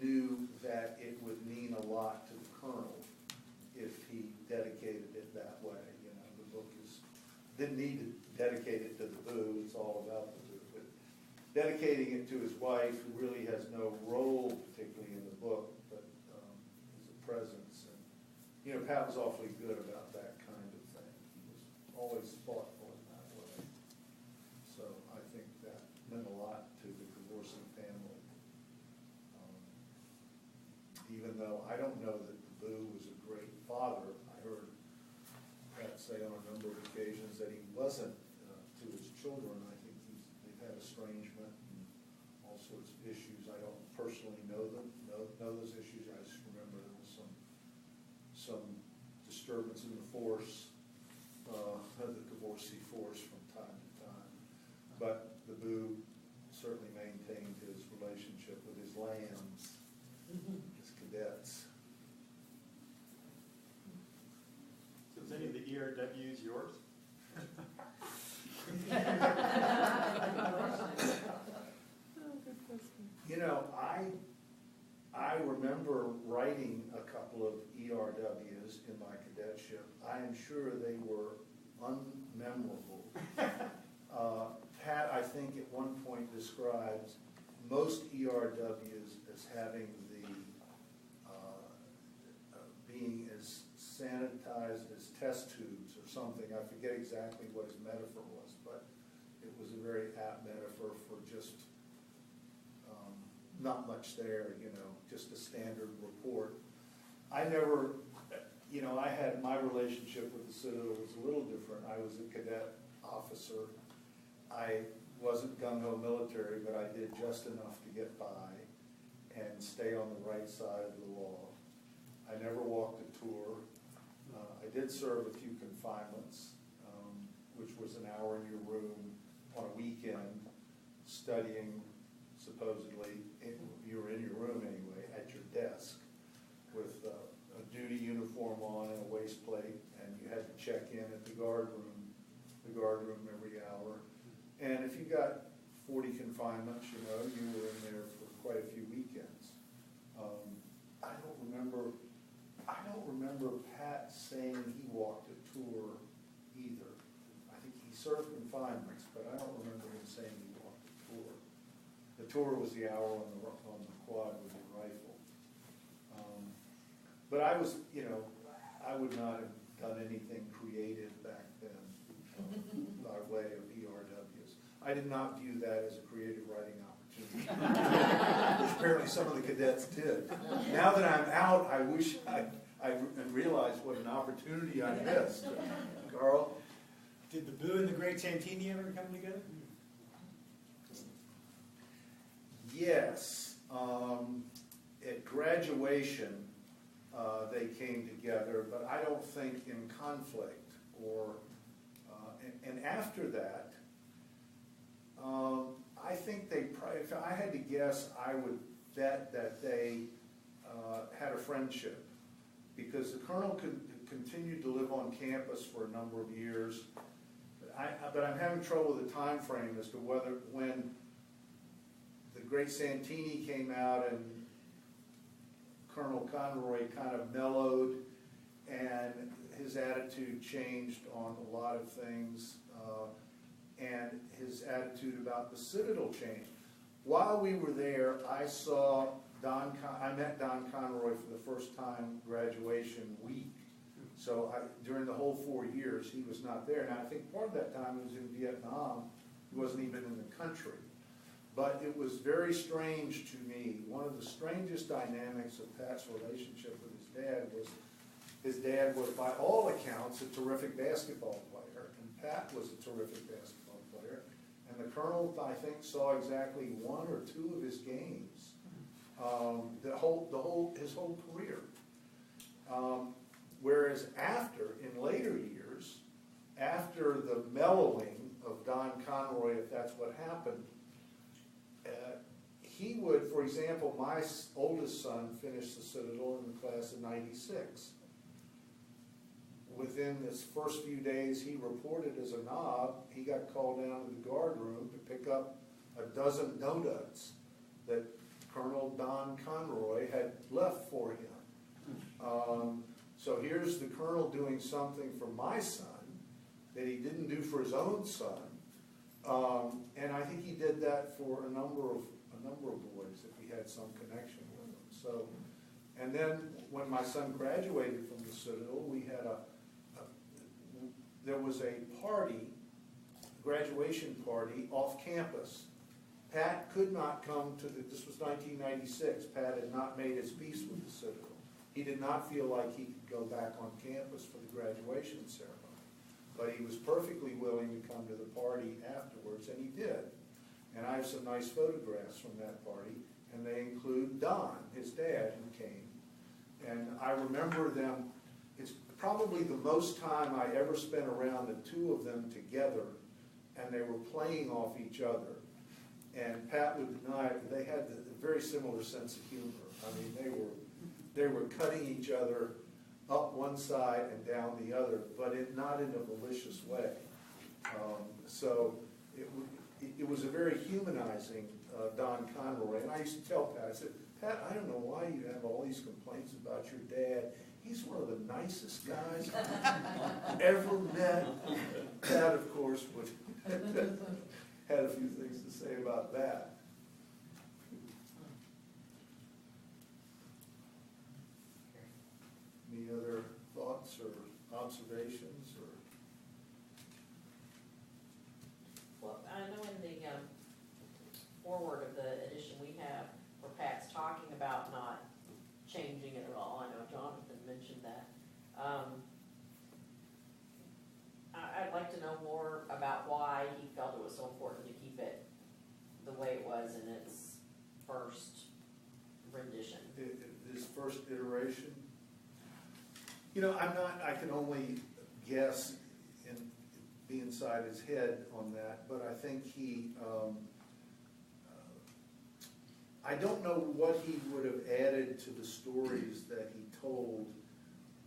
knew that it would mean a lot to the colonel if he dedicated it that way. You know, the book didn't need to dedicate it to the Boo, it's all about the Boo. But dedicating it to his wife, who really has no role particularly in the book, but is a presence. And, you know, Pat was awfully good about that kind of thing. He was always thoughtful in that way. So I think that meant a lot to the divorcing family. Even though I don't know that the Boo was a great father, I heard Pat say on a number of occasions that he wasn't to his children. I think they've had estrangement and all sorts of issues. I don't personally know those issues. I just remember there was some disturbance in the force, the divorcee force from time to time. But the Boo certainly maintained his relationship with his lambs, his cadets. So is any of the ERWs yours? You know, I remember writing a couple of ERWs in my cadetship. I am sure they were unmemorable. Pat, I think at one point describes most ERWs as having the being as sanitized as test tubes or something. I forget exactly what his metaphor was, but it was a very apt metaphor for just not much there, you know, just a standard report. I never, you know, I had my relationship with the Citadel was a little different. I was a cadet officer. I wasn't gung-ho military, but I did just enough to get by and stay on the right side of the law. I never walked a tour. I did serve a few confinements, which was an hour in your room on a weekend, studying supposedly, you were in your room anyway, at your desk, with a duty uniform on and a waist plate, and you had to check in at the guard room every hour. And if you got 40 confinements, you know, you were in there for quite a few weekends. I don't remember Pat saying he walked a tour either. I think he served confinements, but I don't remember him saying he walked a tour. The tour was the hour on the quad with the rifle. But I was, you know, I would not have done anything creative back then by way of ERWs. I did not view that as a creative writing opportunity, which apparently some of the cadets did. Now that I'm out, I wish I realized what an opportunity I missed. Carl? Did the Boo and the Great Santini ever come together? Yes. At graduation, they came together, but I don't think in conflict. And after that, I think they probably, if I had to guess, I would bet that they had a friendship, because the colonel continued to live on campus for a number of years. But I'm having trouble with the time frame as to when the Great Santini came out and Colonel Conroy kind of mellowed, and his attitude changed on a lot of things, and his attitude about the Citadel changed. While we were there, I met Don Conroy for the first time graduation week. So during the whole 4 years, he was not there. Now, I think part of that time he was in Vietnam. He wasn't even in the country. But it was very strange to me. One of the strangest dynamics of Pat's relationship with his dad was, by all accounts, a terrific basketball player. And Pat was a terrific basketball player. And the Colonel, I think, saw exactly 1 or 2 of his games, his whole career. Whereas in later years, after the mellowing of Don Conroy, if that's what happened, he would, for example, my oldest son finished the Citadel in the class of '96. Within this first few days, he reported as a knob. He got called down to the guard room to pick up a dozen donuts that Colonel Don Conroy had left for him. So here's the Colonel doing something for my son that he didn't do for his own son. And I think he did that for a number of boys that he had some connection with them. So, and then when my son graduated from the Citadel, we had there was a party, graduation party off campus. Pat could not come to this was 1996. Pat had not made his peace with the Citadel. He did not feel like he could go back on campus for the graduation ceremony. But he was perfectly willing to come to the party afterwards, and he did. And I have some nice photographs from that party, and they include Don, his dad, who came. And I remember them, it's probably the most time I ever spent around the 2 of them together, and they were playing off each other. And Pat would deny it, they had a very similar sense of humor. I mean, they were cutting each other up one side and down the other, but not in a malicious way. So it was a very humanizing Don Conroy. And I used to tell Pat, I said, Pat, I don't know why you have all these complaints about your dad. He's one of the nicest guys I've ever met. Pat, of course, had a few things to say about that. Any other thoughts or observations? Well, I know in the forward of the edition we have, where Pat's talking about not changing it at all. I know Jonathan mentioned that. I'd like to know more about why he felt it was so important to keep it the way it was in its first rendition. His first iteration? You know, I can only guess and be inside his head on that, but I think I don't know what he would have added to the stories that he told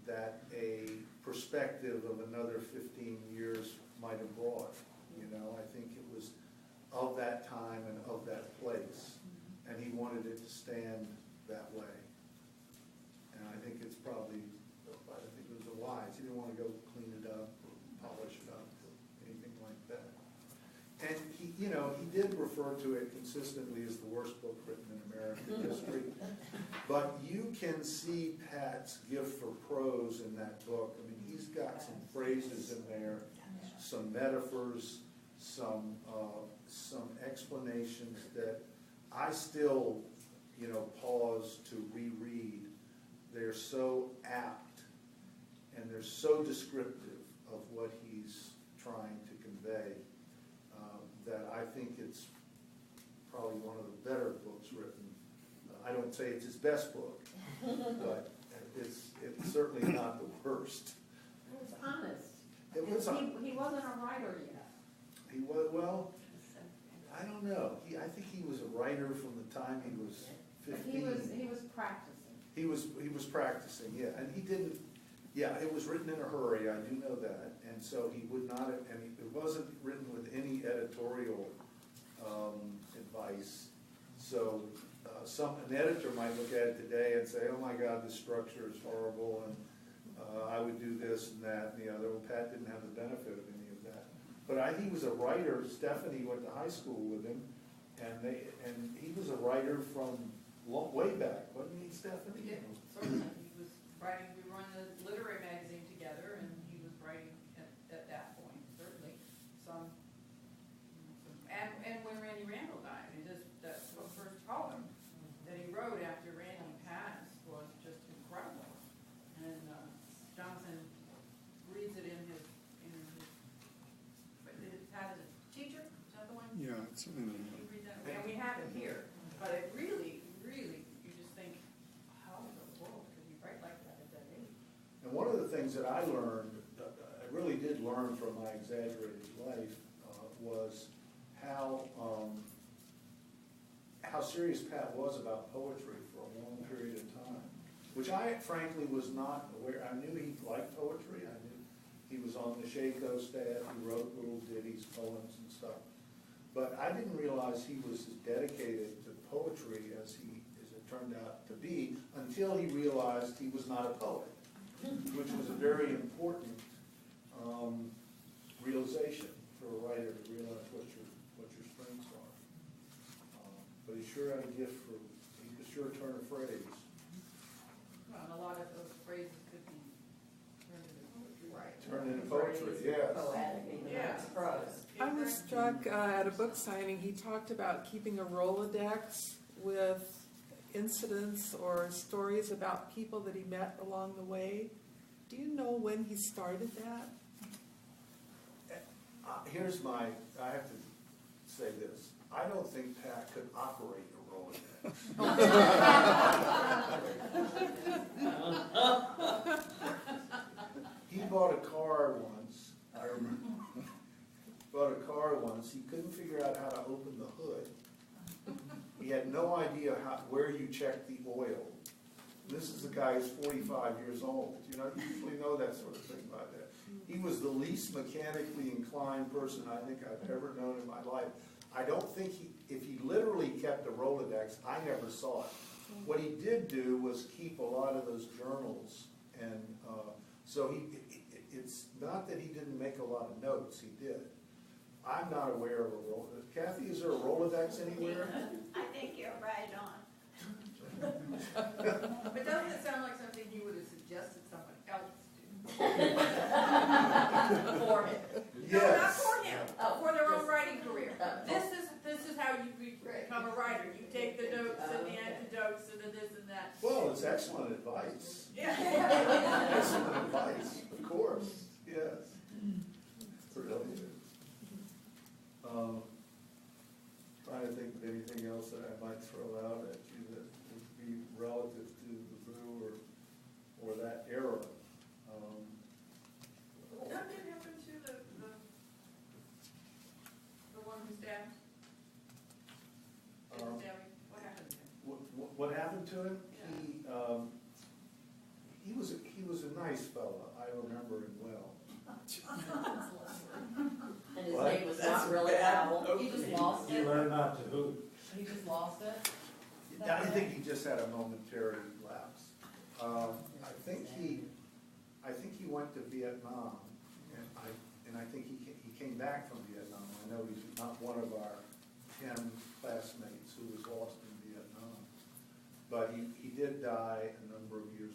that a perspective of another 15 years might have brought. You know, I think it was of that time and of that place, and he wanted it to stand that way. And I think it's probably, I think it was wise. He didn't want to go clean it up or polish it up or anything like that. And he, you know, he did refer to it consistently as the worst book written in American history. But you can see Pat's gift for prose in that book. I mean, he's got some phrases in there, some metaphors, some explanations that I still, you know, pause to reread. They're so apt and they're so descriptive of what he's trying to convey that I think it's probably one of the better books written. I don't say it's his best book, but it's certainly not the worst. It was honest. It was. He wasn't a writer yet. He was, well, I don't know. I think he was a writer from the time he was 15. He was practicing. He was practicing, yeah, and he didn't. Yeah, it was written in a hurry. I do know that, and so he would not have. And it wasn't written with any editorial advice. So an editor might look at it today and say, "Oh my God, the structure is horrible," and I would do this and that and the other. Well, Pat didn't have the benefit of any of that. But he was a writer. Stephanie went to high school with him, and he was a writer from way back, wasn't he, Stephanie? Yeah, certainly. He was writing, we were on the literary magazine together, and he was writing at that point, certainly. And when Randy Randall died, that first poem that he wrote after Randy passed was just incredible. And Jonathan reads it in his Pat is a teacher, is that the one? Yeah, it's in You read that? And we have it here, but it really, you just think, how in the world could he write like that at that age? And one of the things that I learned, I really did learn from my exaggerated life, was how serious Pat was about poetry for a long period of time, which I frankly was not aware. I knew he liked poetry. I knew he was on the Shako staff. He wrote little ditties, poems, and stuff. But I didn't realize he was as dedicated to poetry as it turned out to be until he realized he was not a poet, which was a very important realization for a writer to realize what your strengths are. But he sure had a gift he could sure turn a phrase. Well, and a lot of those phrases could be turned into poetry. Right. Turn into poetry, yes. Poetic, even though Yeah. it's prose. I was struck at a book signing, he talked about keeping a Rolodex with incidents or stories about people that he met along the way. Do you know when he started that? I have to say this. I don't think Pat could operate a Rolodex. He bought a car once, I remember. Bought a car once, he couldn't figure out how to open the hood. He had no idea where you check the oil. This is a guy who's 45 years old. You usually know that sort of thing by that. He was the least mechanically inclined person I think I've ever known in my life. I don't think if he literally kept a Rolodex, I never saw it. What he did do was keep a lot of those journals, and so it's not that he didn't make a lot of notes, he did. I'm not aware of a Rolodex. Kathy, is there a Rolodex anywhere? I think you're right on. But doesn't it sound like something he would have suggested someone else do? For him. No, not Yes. for him, for their own writing career. Oh. This is how you become a writer. You take the notes and the antidotes and the this and that. Well, it's excellent advice. Yeah. Excellent advice, of course, yes. Brilliant. Trying to think of anything else that I might throw out at you that would be relative to the Boo or that era. What did happen to the one who stabbed? What happened to him? What happened to him? Yeah. He was a nice fella. I remember him well. And his What? name was That's not really bad. Owl. He just lost You it? learn not to hoot. He just lost it? I think he just had a momentary lapse. I think he went to Vietnam, and I think he came back from Vietnam. I know he's not one of our 10 classmates who was lost in Vietnam, but he did die a number of years